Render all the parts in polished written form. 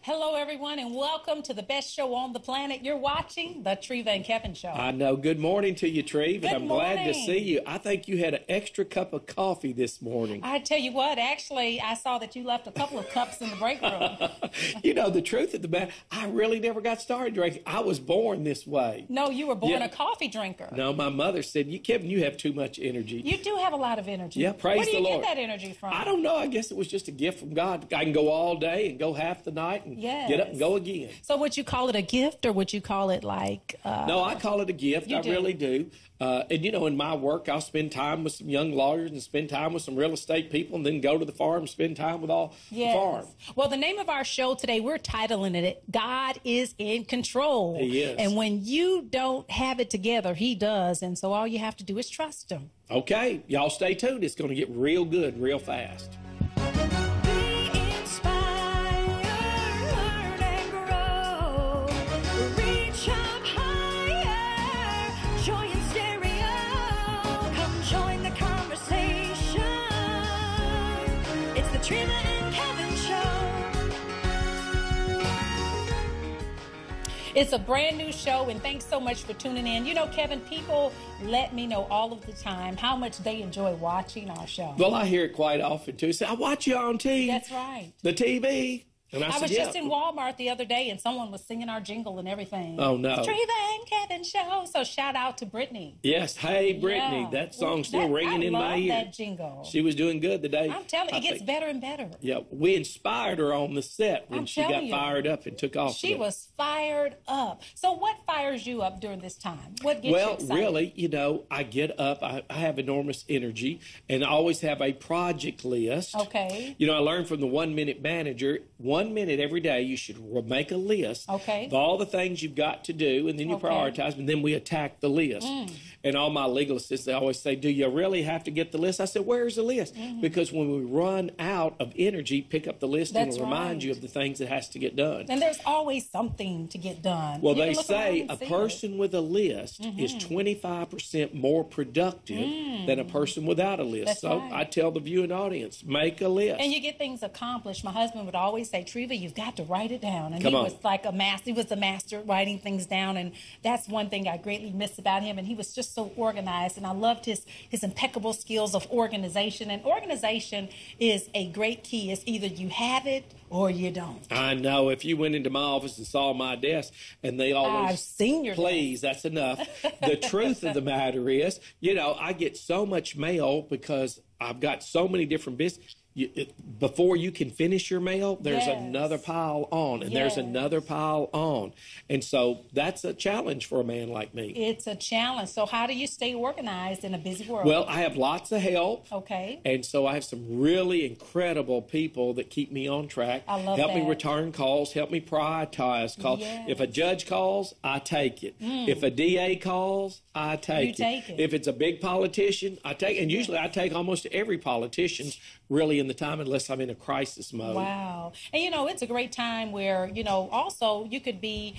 Hello, everyone, and welcome to the best show on the planet. You're watching the Treva Kevin Show. I know. Good morning to you, Treva, and I'm glad to morning. see you. I think you had an extra cup of coffee this morning. I tell you what, actually, I saw that you left a couple of cups in the break room. You know, the truth of the matter, I really never got started drinking. I was born this way. No, you were born a coffee drinker. No, my mother said, Kevin, you have too much energy. You do have a lot of energy. Yeah, praise the Lord. Where do you get that energy from? I don't know. I guess it was just a gift from God. I can go all day and go half the night and get up and go again. So would you call it a gift, or would you call it like... No, I call it a gift. I really do. And, you know, in my work, I'll spend time with some young lawyers and spend time with some real estate people and then go to the farm and spend time with all the farm. Well, the name of our show today, we're titling it, God is in Control. He is. And when you don't have it together, He does. And so all you have to do is trust Him. Okay. Y'all stay tuned. It's going to get real good real fast. Treva Kevin Show. It's a brand new show, and thanks so much for tuning in. You know, Kevin, people let me know all of the time how much they enjoy watching our show. Well, I hear it quite often, too. Say, I watch you on TV. That's right. The TV. And I was just in Walmart the other day, and someone was singing our jingle and everything. Oh, no. It's Treva and Kevin Show. So shout out to Brittany. Yes. Hey, Brittany. Yeah. That song's still ringing in my ear. I love that jingle. She was doing good today. I'm telling you, it gets better and better. Yeah. We inspired her on the set when she got fired up and took off. She was fired up. So what fires you up during this time? What gets you excited? Well, really, you know, I get up. I have enormous energy, and I always have a project list. Okay. You know, I learned from the 1 Minute Manager, 1 minute every day, you should make a list of all the things you've got to do, and then you prioritize, and then we attack the list. And all my legal assistants, they always say, do you really have to get the list? I said, where's the list? Because when we run out of energy, pick up the list and it'll remind you of the things that has to get done. And there's always something to get done. Well, they say a person with a list is 25% more productive than a person without a list. I tell the viewing audience, make a list. And you get things accomplished. My husband would always say, Treva, you've got to write it down. And he was like a master. He was a master at writing things down. And that's one thing I greatly miss about him. And he was just so organized. And I loved his impeccable skills of organization. And organization is a great key. It's either you have it or you don't. I know. If you went into my office and saw my desk, and they always, I've seen your please, desk. That's enough. The truth of the matter is, you know, I get so much mail because I've got so many different businesses. Before you can finish your mail, there's another pile on, and there's another pile on. And so that's a challenge for a man like me. It's a challenge. So how do you stay organized in a busy world? Well, I have lots of help. Okay. And so I have some really incredible people that keep me on track. I love help that. me return calls, help me prioritize calls. Yes. If a judge calls, I take it. If a DA calls, I take it. If it's a big politician, I take it. And usually I take almost every politician's really in the time unless I'm in a crisis mode. Wow. And, you know, it's a great time where, you know, also you could be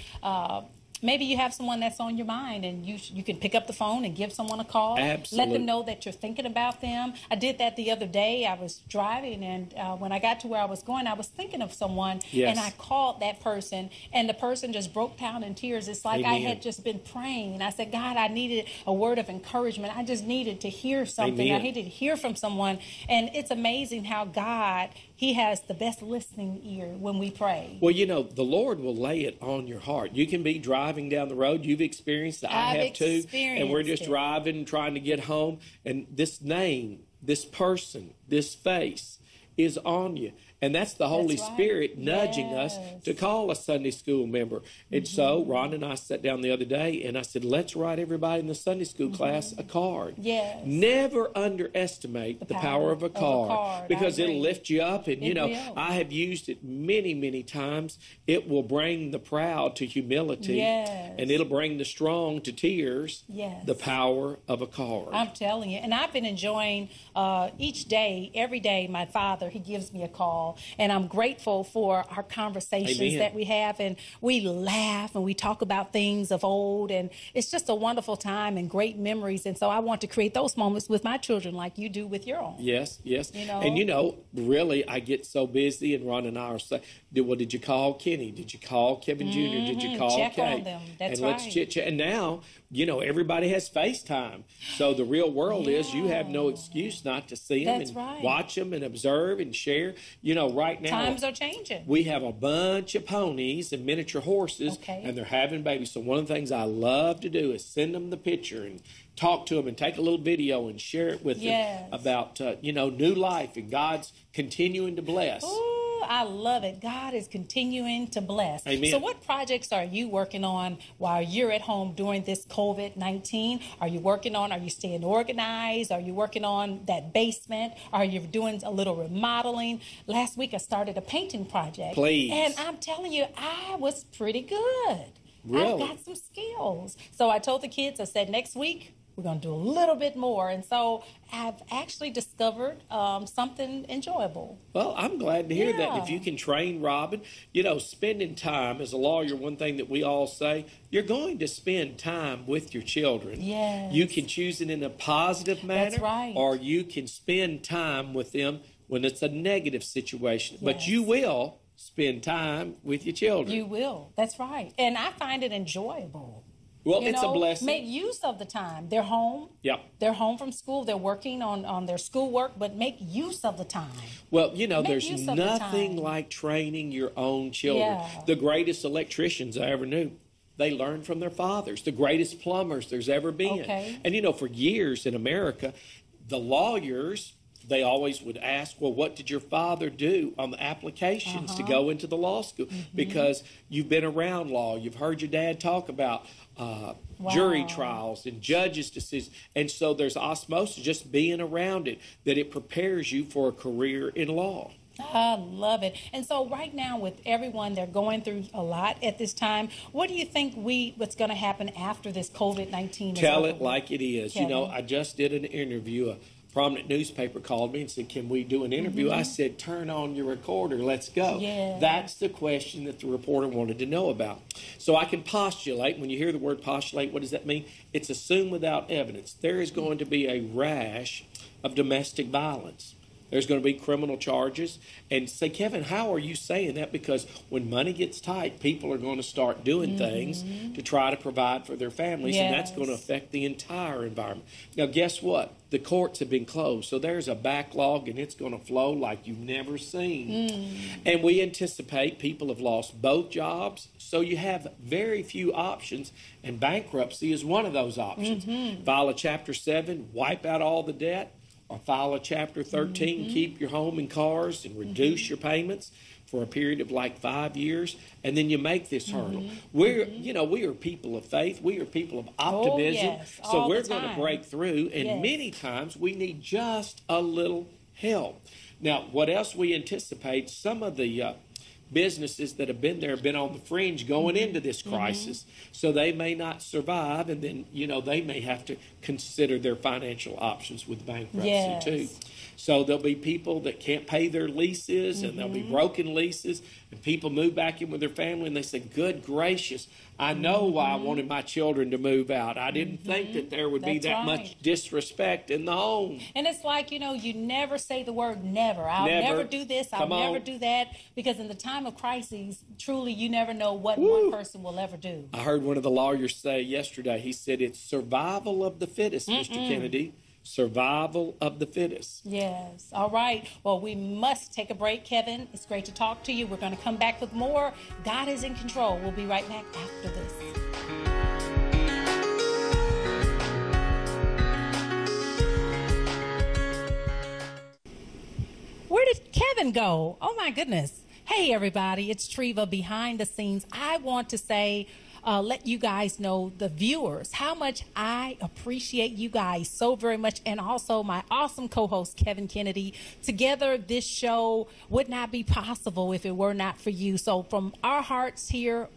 maybe you have someone that's on your mind, and you can pick up the phone and give someone a call. Absolutely. Let them know that you're thinking about them. I did that the other day. I was driving, and when I got to where I was going, I was thinking of someone, and I called that person, and the person just broke down in tears. It's like I had just been praying. I said, God, I needed a word of encouragement. I just needed to hear something. I needed to hear from someone. And it's amazing how God, He has the best listening ear when we pray. Well, you know, the Lord will lay it on your heart. You can be driving down the road. You've experienced it. I have too. And we're just driving, trying to get home. And this name, this person, this face is on you. And that's the Holy Spirit nudging us to call a Sunday school member. And so Ron and I sat down the other day, and I said, let's write everybody in the Sunday school class a card. Never underestimate the power of a card, because it'll lift you up. And, you know, I have used it many, many times. It will bring the proud to humility, and it'll bring the strong to tears, the power of a card. I'm telling you. And I've been enjoying each day, every day, my father, he gives me a call. all. And I'm grateful for our conversations that we have, and we laugh and we talk about things of old, and it's just a wonderful time and great memories. And so I want to create those moments with my children like you do with your own. Yes, yes. And really, I get so busy, and Ron and I are saying, well, did you call Kenny? Did you call Kevin Jr.? Did you call Check Kate? on them. That's and let's chit chat. And now, everybody has FaceTime. So the real world is you have no excuse not to see them watch them and observe and share. Right now, times are changing. We have a bunch of ponies and miniature horses, and they're having babies. So one of the things I love to do is send them the picture and talk to them and take a little video and share it with them about, new life and God's continuing to bless. Ooh, I love it. God is continuing to bless. Amen. So what projects are you working on while you're at home during this COVID-19? Are you staying organized? Are you working on that basement? Are you doing a little remodeling? Last week I started a painting project. Please. And I'm telling you, I was pretty good. Really? I've got some skills. So I told the kids, I said, next week, we're going to do a little bit more. And so I've actually discovered something enjoyable. Well, I'm glad to hear that. If you can train Robin, spending time as a lawyer, one thing that we all say, you're going to spend time with your children. Yes. You can choose it in a positive manner. That's right. Or you can spend time with them when it's a negative situation. Yes. But you will spend time with your children. You will. That's right. And I find it enjoyable. Well, it's a blessing. Make use of the time. They're home. Yep. They're home from school. They're working on their schoolwork, but make use of the time. Well, there's nothing like training your own children. Yeah. The greatest electricians I ever knew, they learned from their fathers. The greatest plumbers there's ever been. Okay. And, for years in America, the lawyers, they always would ask, well, what did your father do on the applications to go into the law school? Because you've been around law. You've heard your dad talk about jury trials and judges' decisions. And so there's osmosis, just being around it, that it prepares you for a career in law. I love it. And so right now with everyone, they're going through a lot at this time. What do you think what's going to happen after this COVID-19 is Tell over it like it is. Kevin? I just did an interview. A prominent newspaper called me and said, can we do an interview? I said, turn on your recorder. Let's go. Yeah. That's the question that the reporter wanted to know about. So I can postulate. When you hear the word postulate, what does that mean? It's assume without evidence. There is going to be a rash of domestic violence. There's going to be criminal charges. And say, Kevin, how are you saying that? Because when money gets tight, people are going to start doing things to try to provide for their families, and that's going to affect the entire environment. Now, guess what? The courts have been closed, so there's a backlog, and it's going to flow like you've never seen. And we anticipate people have lost both jobs, so you have very few options, and bankruptcy is one of those options. File a Chapter 7, wipe out all the debt, or file a Chapter 13, keep your home and cars and reduce your payments for a period of like 5 years, and then you make this hurdle. We are people of faith. We are people of optimism. So we're going to break through, and many times we need just a little help. Now, what else we anticipate, some of the businesses that have been there have been on the fringe going into this crisis, so they may not survive, and then they may have to consider their financial options with bankruptcy too. So there'll be people that can't pay their leases, and there'll be broken leases, and people move back in with their family, and they say, good gracious, I know why I wanted my children to move out. I didn't think that there would be that much disrespect in the home. And it's like, you never say the word never. I'll never do this. I'll never do that. Because in the time of crises, truly, you never know what one person will ever do. I heard one of the lawyers say yesterday, he said, it's survival of the fittest, Mr. Kennedy. Survival of the fittest. Yes. All right. Well, we must take a break, Kevin. It's great to talk to you. We're going to come back with more. God is in control. We'll be right back after this. Where did Kevin go? Oh, my goodness. Hey, everybody. It's Treva behind the scenes. I want to say, let you guys know, the viewers, how much I appreciate you guys so very much, and also my awesome co-host Kevin Kennedy. Together, this show would not be possible if it were not for you. So from our hearts here,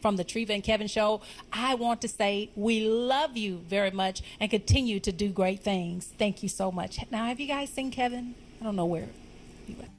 from the Treva and Kevin Show, I want to say we love you very much and continue to do great things. Thank you so much. Now, have you guys seen Kevin? I don't know where he went.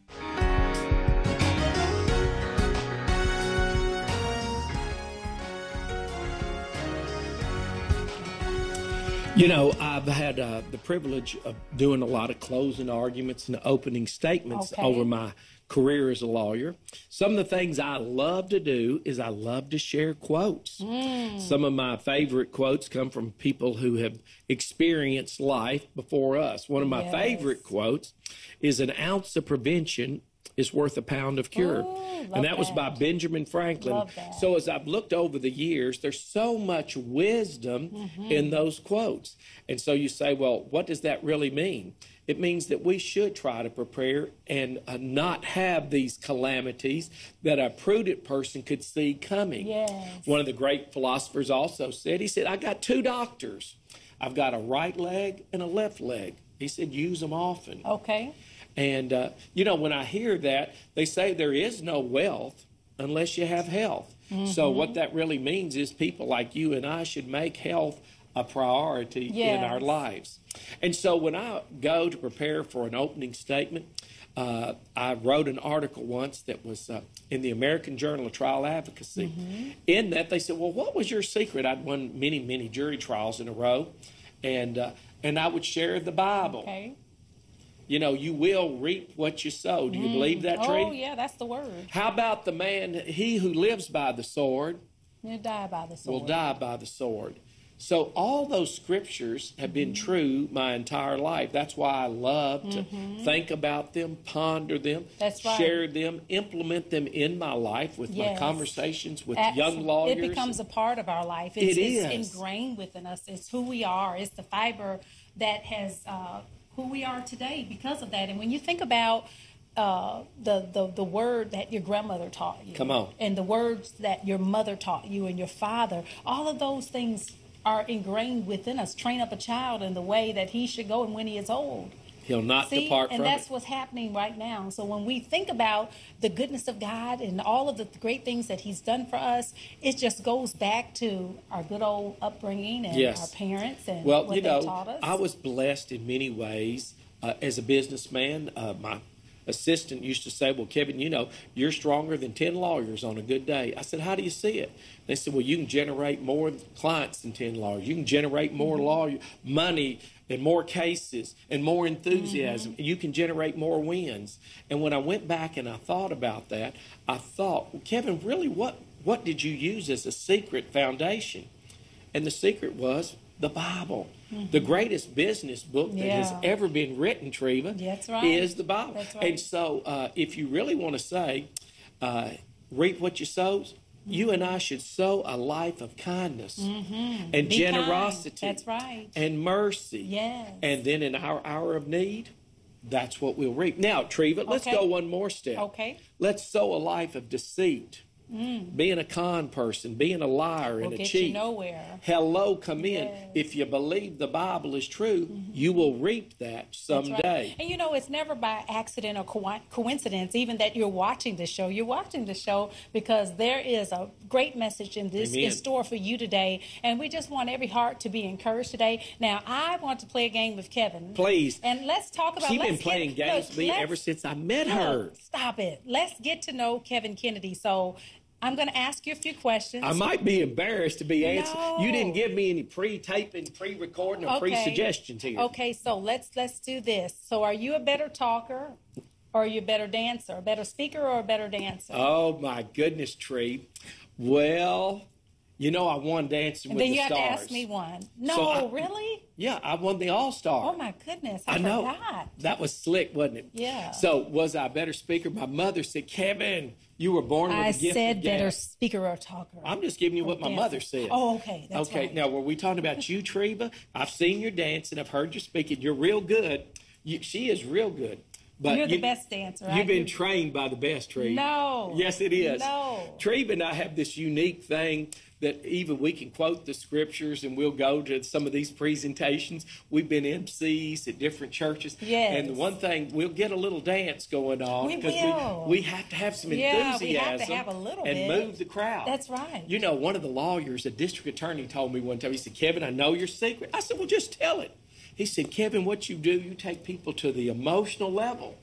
You know, I've had the privilege of doing a lot of closing arguments and opening statements over my career as a lawyer. Some of the things I love to do is I love to share quotes. Some of my favorite quotes come from people who have experienced life before us. One of my favorite quotes is, "An ounce of prevention is worth a pound of cure." And that was by Benjamin Franklin. So as I've looked over the years, there's so much wisdom in those quotes. And so you say, well, what does that really mean? It means that we should try to prepare and not have these calamities that a prudent person could see coming. One of the great philosophers also said, he said, I got two doctors. I've got a right leg and a left leg. He said, use them often. And, you know, when I hear that, they say there is no wealth unless you have health. So what that really means is people like you and I should make health a priority in our lives. And so when I go to prepare for an opening statement, I wrote an article once that was in the American Journal of Trial Advocacy. In that, they said, well, what was your secret? I'd won many, many jury trials in a row, and I would share the Bible. You know, you will reap what you sow. Do you believe that, Treva? Oh, yeah, that's the word. How about the man, he who lives by the sword will die by the sword. Will die by the sword. So all those scriptures have been true my entire life. That's why I love to think about them, ponder them, share them, implement them in my life with my conversations with young lawyers. It becomes a part of our life. It's ingrained within us. It's who we are. It's the fiber that has who we are today because of that. And when you think about the word that your grandmother taught you, and the words that your mother taught you and your father, all of those things are ingrained within us. Train up a child in the way that he should go, and when he is old, he'll not depart from it. And that's what's happening right now. So when we think about the goodness of God and all of the great things that he's done for us, it just goes back to our good old upbringing and our parents and what they taught us. I was blessed in many ways as a businessman. My assistant used to say, well, Kevin, you know, you're stronger than 10 lawyers on a good day. I said, how do you see it? They said, well, you can generate more clients than 10 lawyers. You can generate more money and more cases and more enthusiasm. You can generate more wins. And when I went back and I thought about that, I thought, well, Kevin, really, what did you use as a secret foundation? And the secret was the Bible. The greatest business book that has ever been written, Treva, is the Bible. And so if you really want to say, reap what you sow, you and I should sow a life of kindness and generosity and mercy. And then in our hour of need, that's what we'll reap. Now, Treva, let's go one more step. Let's sow a life of deceit. Being a con person, being a liar and a cheat. Hello, come in. If you believe the Bible is true, you will reap that someday. And you know, it's never by accident or coincidence even that you're watching this show. You're watching the show because there is a great message in this in store for you today. And we just want every heart to be encouraged today. Now, I want to play a game with Kevin. Please. And let's talk about... She's been playing games with me ever since I met her. Stop it. Let's get to know Kevin Kennedy. So... I'm going to ask you a few questions. I might be embarrassed to be answered. You didn't give me any pre-taping, pre-recording, or pre-suggestions here. Okay, so let's do this. So are you a better talker, or are you a better dancer? A better speaker or a better dancer? Oh, my goodness, Tree. Well, you know, I won Dancing with the Stars. Then you have to ask me one. No, really? Yeah, I won the All-Star. Oh, my goodness. I forgot. That was slick, wasn't it? Yeah. So was I a better speaker? My mother said, Kevin, you were born with a gift of gab. I said better speaker or talker. I'm just giving you what my mother said. Oh, okay. That's right. Now, were we talking about you, Treva? I've seen your dancing. I've heard you speaking. You're real good. She is real good. But you're the best dancer. You've been trained by the best, Treva. No. Yes, it is. No. Treva and I have this unique thing that even we can quote the scriptures and we'll go to some of these presentations. We've been MCs at different churches. Yes. And the one thing, we'll get a little dance going on. We have to have some enthusiasm. We have to have a little bit. And move the crowd. That's right. You know, one of the lawyers, a district attorney, told me one time, he said, Kevin, I know your secret. I said, well, just tell it. He said, Kevin, what you do, you take people to the emotional level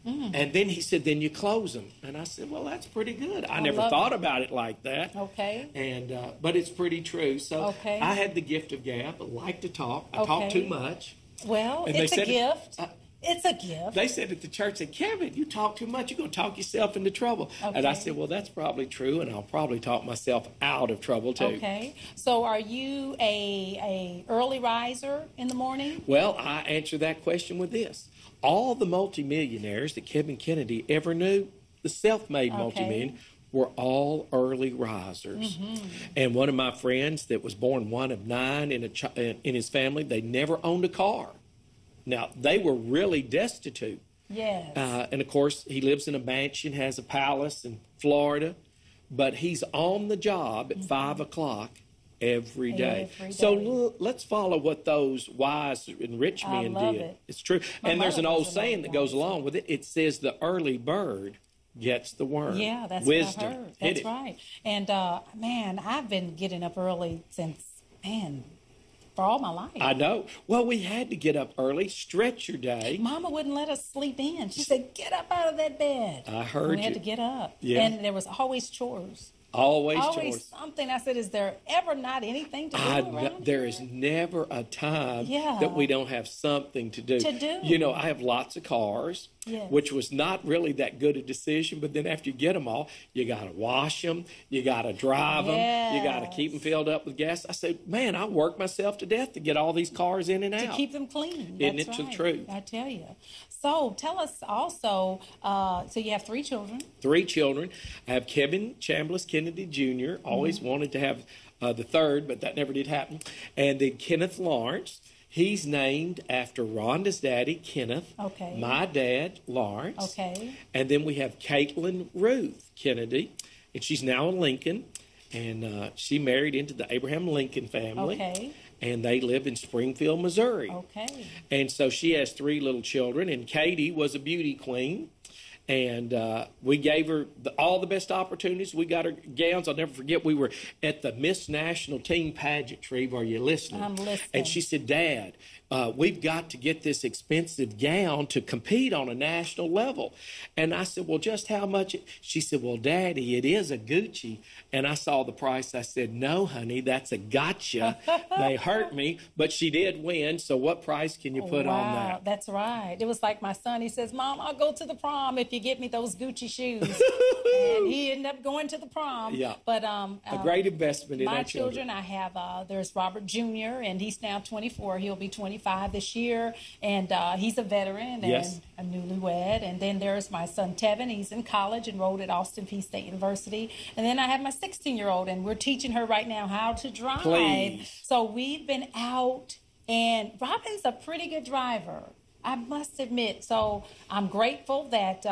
And then he said, then you close them. And I said, well, that's pretty good. I never thought about it like that. Okay. And but it's pretty true. So I had the gift of gab. I like to talk. I talk too much. Well, and it's a gift. It's a gift. They said at the church, said, Kevin, you talk too much. You're going to talk yourself into trouble. And I said, well, that's probably true, and I'll probably talk myself out of trouble, too. Okay. So are you a early riser in the morning? Well, I answer that question with this. All the multimillionaires that Kevin Kennedy ever knew, the self-made multimillionaires, were all early risers. And one of my friends that was born one of 9 in his family, they never owned a car. Now, they were really destitute. Yes. And, of course, he lives in a mansion, has a palace in Florida, but he's on the job at 5 o'clock every day. So let's follow what those wise and rich men did. It's true. And there's an old saying that goes along with it. It says the early bird gets the worm. Yeah, that's wisdom. What I heard. That's right. And, man, I've been getting up early since, for all my life. I know. Well, we had to get up early, stretch your day. Mama wouldn't let us sleep in. She said, get up out of that bed. I heard we had to get up. Yeah. And there was always chores. Always chores. Something. I said, is there ever not anything to do around There is never a time that we don't have something to do. You know, I have lots of cars, which was not really that good a decision, but then after you get them all, you got to wash them, you got to drive them, you got to keep them filled up with gas. I said, man, I work myself to death to get all these cars in and out. To keep them clean. Isn't it the truth? I tell you. So tell us also, so you have 3 children. 3 children. I have Kevin Chambliss Kennedy Jr., always wanted to have the 3rd, but that never did happen. And then Kenneth Lawrence. He's named after Rhonda's daddy, Kenneth. Okay. My dad, Lawrence. Okay. And then we have Caitlin Ruth Kennedy, and she's now in Lincoln. And she married into the Abraham Lincoln family. Okay. And they live in Springfield, Missouri. Okay. And so she has 3 little children, and Katie was a beauty queen. And we gave her all the best opportunities. We got her gowns. I'll never forget, we were at the Miss National Teen Pageant, Treva. Are you listening? I'm listening. And she said, Dad, we've got to get this expensive gown to compete on a national level. And I said, well, just how much? She said, well, Daddy, it is a Gucci. And I saw the price. I said, no, honey, that's a gotcha. They hurt me, but she did win. So what price can you put on that? That's right. It was like my son. He says, Mom, I'll go to the prom if you get me those Gucci shoes. And he ended up going to the prom. Yeah. But a great investment in our children. I have, there's Robert Jr., and he's now 24. He'll be 25 this year. And he's a veteran and a newlywed. And then there's my son, Tevin. He's in college, enrolled at Austin Peay State University. And then I have my 16-year-old, and we're teaching her right now how to drive. Please. So we've been out, and Robin's a pretty good driver, I must admit. So I'm grateful that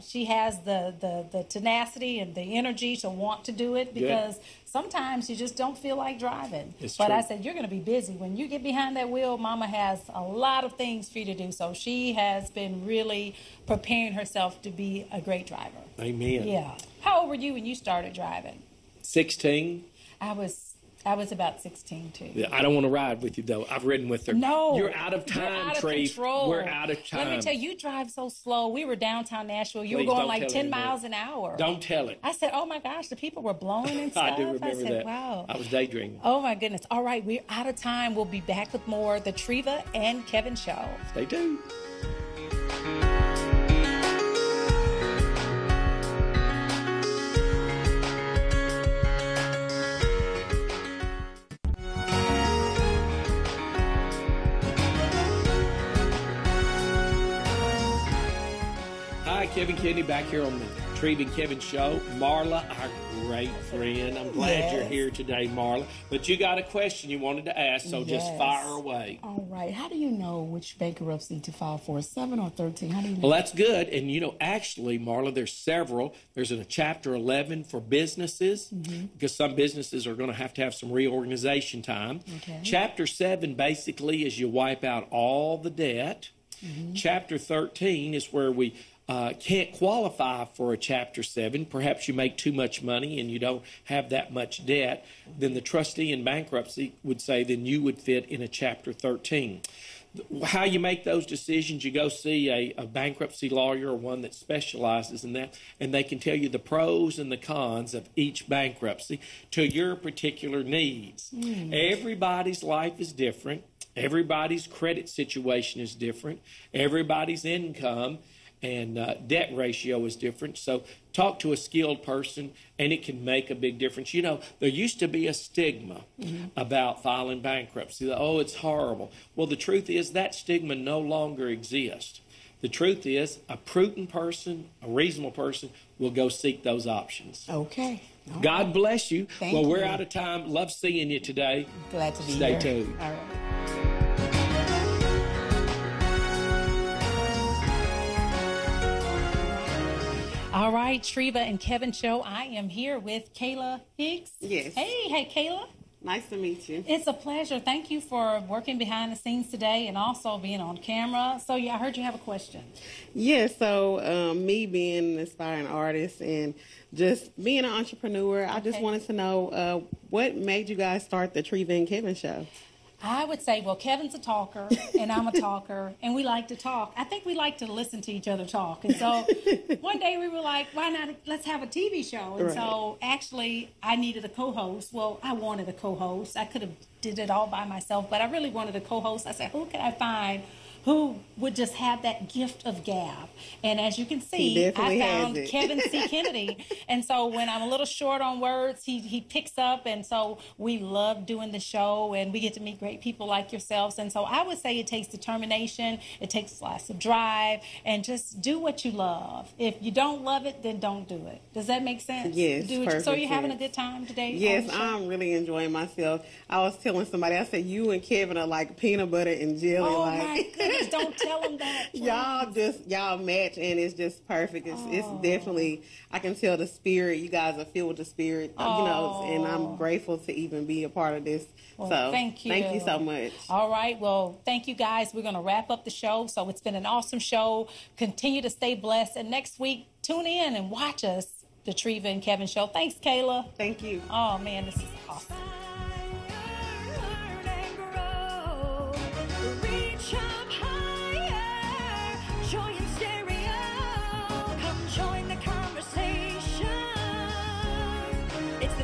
she has the tenacity and the energy to want to do it, because sometimes you just don't feel like driving. But I said, you're going to be busy. When you get behind that wheel, Mama has a lot of things for you to do. So she has been really preparing herself to be a great driver. Amen. Yeah. How old were you when you started driving? 16. I was about 16 too. Yeah, I don't want to ride with you though. I've ridden with her. No, you're out of time, Tree. We're out of time. Let me tell you, you drive so slow. We were downtown Nashville. You were going like 10 miles an hour. Don't tell it. I said, oh my gosh, the people were blowing and stuff. I do remember that. Wow. I was daydreaming. Oh my goodness. All right, we're out of time. We'll be back with more The Treva and Kevin Show. Stay tuned. Kevin Kennedy back here on the Treva and Kevin Show. Marla, our great friend. I'm glad you're here today, Marla. But you got a question you wanted to ask, so just fire away. All right. How do you know which bankruptcy to file for, 7 or 13? How do you know? Well, that's good. And, you know, actually, Marla, there's several. There's a Chapter 11 for businesses, because some businesses are going to have some reorganization time. Okay. Chapter 7 basically is you wipe out all the debt. Chapter 13 is where we can't qualify for a Chapter 7. Perhaps you make too much money and you don't have that much debt. Then the trustee in bankruptcy would say then you would fit in a Chapter 13. how you make those decisions, you go see a bankruptcy lawyer or one that specializes in that, and they can tell you the pros and the cons of each bankruptcy to your particular needs. Everybody's life is different. Everybody's credit situation is different. Everybody's income and debt ratio is different. So talk to a skilled person, and it can make a big difference. You know, there used to be a stigma about filing bankruptcy. Oh, it's horrible. Well, the truth is that stigma no longer exists. The truth is a prudent person, a reasonable person, will go seek those options. Okay. All God right. bless you. Thank well, you. we're out of time. Love seeing you today. Glad to be here. Stay tuned. All right. All right, Treva and Kevin Show. I am here with Kayla Hicks. Yes. Hey, Kayla. Nice to meet you. It's a pleasure. Thank you for working behind the scenes today and also being on camera. So, yeah, I heard you have a question. Yeah, so me being an aspiring artist and just being an entrepreneur, I just wanted to know what made you guys start the Treva and Kevin Show? I would say, well, Kevin's a talker, and I'm a talker, and we like to talk. I think we like to listen to each other talk. And so one day we were like, why not, let's have a TV show. And so actually I needed a co-host. Well, I wanted a co-host. I could have did it all by myself, but I really wanted a co-host. I said, who can I find who would just have that gift of gab? And as you can see, I found Kevin C. Kennedy. And so when I'm a little short on words, he picks up. And so we love doing the show, and we get to meet great people like yourselves. And so I would say it takes determination. It takes lots of drive, and just do what you love. If you don't love it, then don't do it. Does that make sense? Yes, perfect. So you're having a good time today? Yes, I'm really enjoying myself. I was telling somebody, I said, you and Kevin are like peanut butter and jelly. Oh, like. my goodness. Don't tell them that. Y'all match, and it's just perfect. It's definitely, I can tell the spirit. You guys are filled with the spirit, you know, and I'm grateful to even be a part of this. Well, so thank you. Thank you so much. All right. Well, thank you guys. We're going to wrap up the show. So it's been an awesome show. Continue to stay blessed. And next week, tune in and watch us, the Treva and Kevin Show. Thanks, Kayla. Thank you. Oh, man, this is awesome.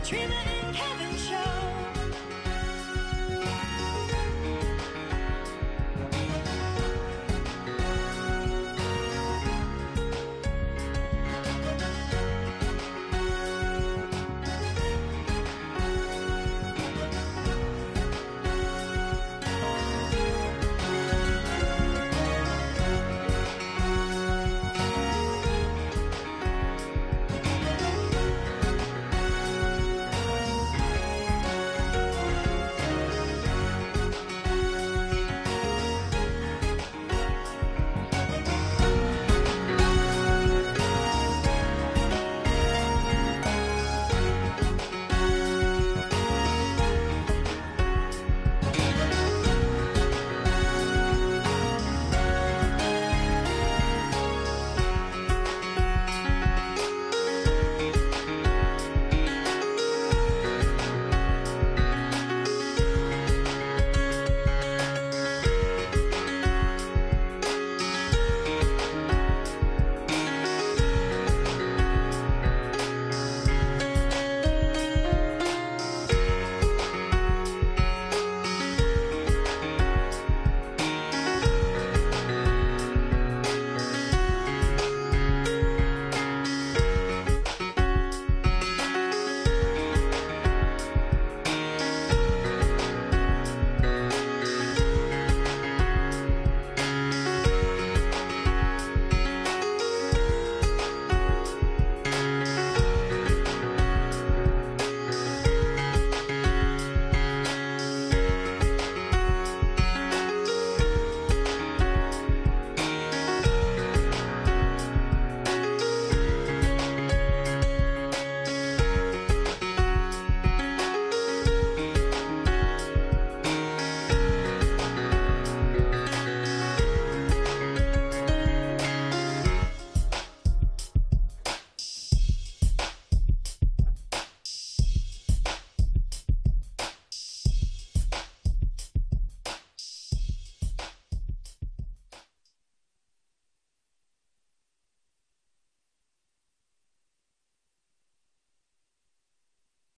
Treva and Kevin.